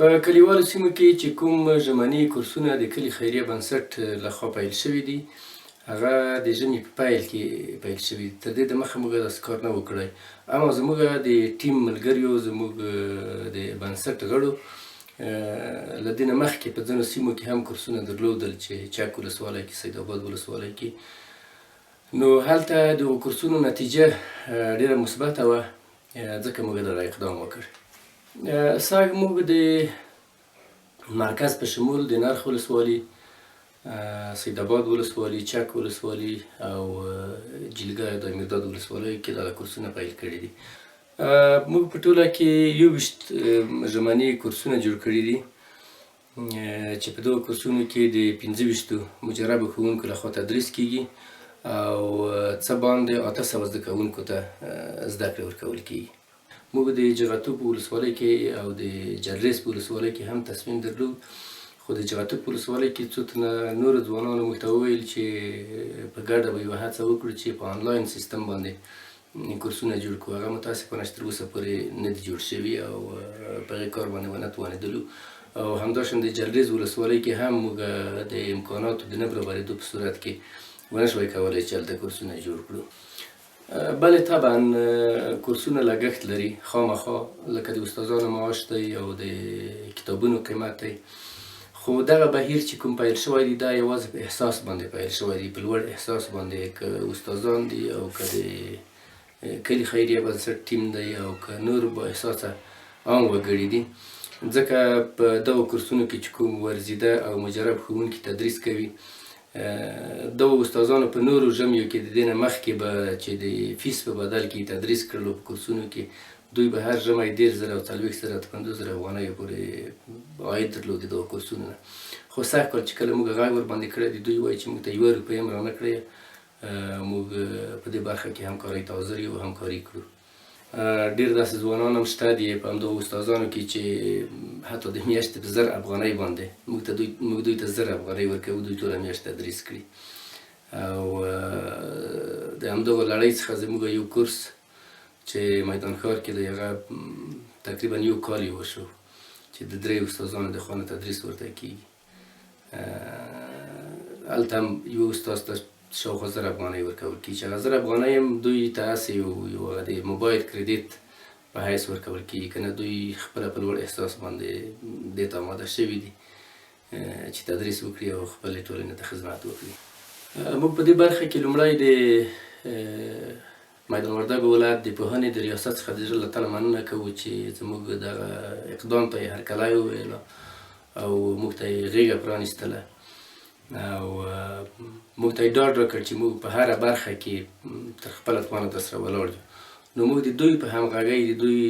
په کلیوالو سیمو کې چې کوم ژمني کورسونه د کلي خیریه بنسټ لخوا پیل شوي دي، هغه د ژمي په پیل کې پیل شوي دي. تر دې دمخه موږ داسې کار نه و کړی. اما زموږ د ټیم ملګریو، زموږ د بنسټ غړو له دې نه مخکې په ځینو سیمو کې هم کورسونه درلودل، چې چک ولسوالۍ کې، سید آباد ولسوالۍ کې. نو هلته د هغو کورسونو نتیجه ډېره مثبته وه، ځکه موږ دغه اقدام وکړ. موږ د مرکز په شمول د نرخ ولسوالي، سید آباد ولسوالي، چک ولسوالي او جلګه د امیرداد ولسوالیو کې دغه کورسونه پیل کړي دي. موږ په ټوله کې 21 ژمني کورسونه جوړ کړي دي، چې په دغو کورسونو کې د 25 مجربو ښوونکو لخوا تدریس کیږي او څه باندې 800 زده کوونکو ته زده کړې ورکول کیږي. موږ د جغتوب په ولسوالۍ کې او د جلریز په ولسوالۍ کې هم تصمیم درلود، خو د جغتوب په ولسوالۍ کې څو تنه نورو ځوانانو موږ ته وویل چې په ګډه به یوه هڅه وکړو چې په آنلاین سیستم باندې کورسونه جوړ کړو. هغه متاسفانه چې تر اوسه پورې نه دي جوړ شوي او په هغې کار باندې ونه توانېدلو. او همداشان د جلریز ولسوالۍ کې هم موږ د امکاناتو د نه برابرېدو په صورت کې ونه شوی کولی چې هلته کورسونه جوړ کړو. بله طبعا کورسونه لګښت لري خامخا، لکه د استادانو معاش دی او د کتابونو قیمت دی. خو دغه بهیر چې کوم پیل شوی دی، دا یوازې په احساس باندې پیل شوی دی، په لوړ احساس باندې، که استادان دي او که د کلي خیریه بنسټ ټیم دی او که نور با احساسه عام وګړي دي. ځکه په دغو کورسونو کې چې کوم ورزیده او مجرب ښوونکي تدریس کوي، دغو استادانو په نورو ژمیو کې د دې نه مخکې به چې د فیس په بدل کې تدریس کړلو په کورسونو کې، دوی به هر ژمی 10,000 او 40,000 او 50,000 افغانیو پورې عاید درلود د دغو کورسونو نه. خو سږ کال چې کله موږ غږ ورباندې کړی دی، دوی وایي چې موږ ته 1 روپۍ هم رانه کړې. موږ په دې برخه کې همکارۍ ته حاضر یو، همکاري کړو. ډېر داسې ځوانان هم شته دي په همدغو استادانو کې چې حتی د میاشتې په 1000 افغانۍ باندې موږ دوی ته 1000 افغانۍ ورکوو، دوی ټوله میاشت تدریس کړي. او د همدغو لړۍ څخه زموږ یو کورس چې میدان ښار کې دی، هغه تقریبا 1 کال یې وشو چې د 3 استادانو د خوا نه تدریس ورته کیږي. هلته هم یو استاد ته شاوخوا 1000 افغانۍ ورکول کیږي، چې هغه 1000 افغانۍ هم دوی ته هسې یو د موبایل کریډیټ په حیث ورکول کیږي، که نه دوی خپله په لوړ احساس باندې دې ته آماده شوي دي چې تدریس وکړي او خپلې ټولنې ته خدمت وکړي. موږ په دې برخه کې لومړی د میدان وردګ ولایت د پوهنې د ریاست څخه د زړه له تله مننه کوو چې زموږ دغه اقدام ته یې هرکلی وویله او موږ ته یې غېږه پرانیستله او موږ ته یې ډاډ راکړ چې موږ په هره برخه کې تر خپله توانه درسره ولاړ یو. نو موږ د دوی په همغږۍ، د دوی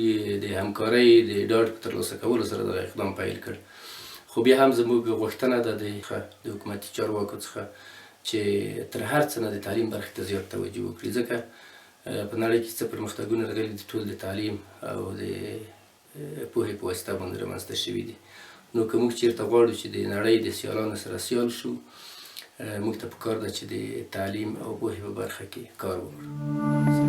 د همکارۍ د ډاډ په ترلاسه کولو سره دغه اقدام پیل کړ. خو بیا هم زموږ غوښتنه ده د حکومتي چارواکو څخه چې تر هر څه نه د تعلیم برخې ته زیات توجه وکړي، ځکه په نړۍ کې څه پرمختګونه راغلي دي، ټول د تعلیم او د پوهې په واسطه باندې رامنځته شوي دي. نو که موږ چېرته غواړو چې د نړۍ د سیالانو سره سیال شو، موږ ته پکار ده چې د تعلیم او پوهې په برخه کې کار وکړو.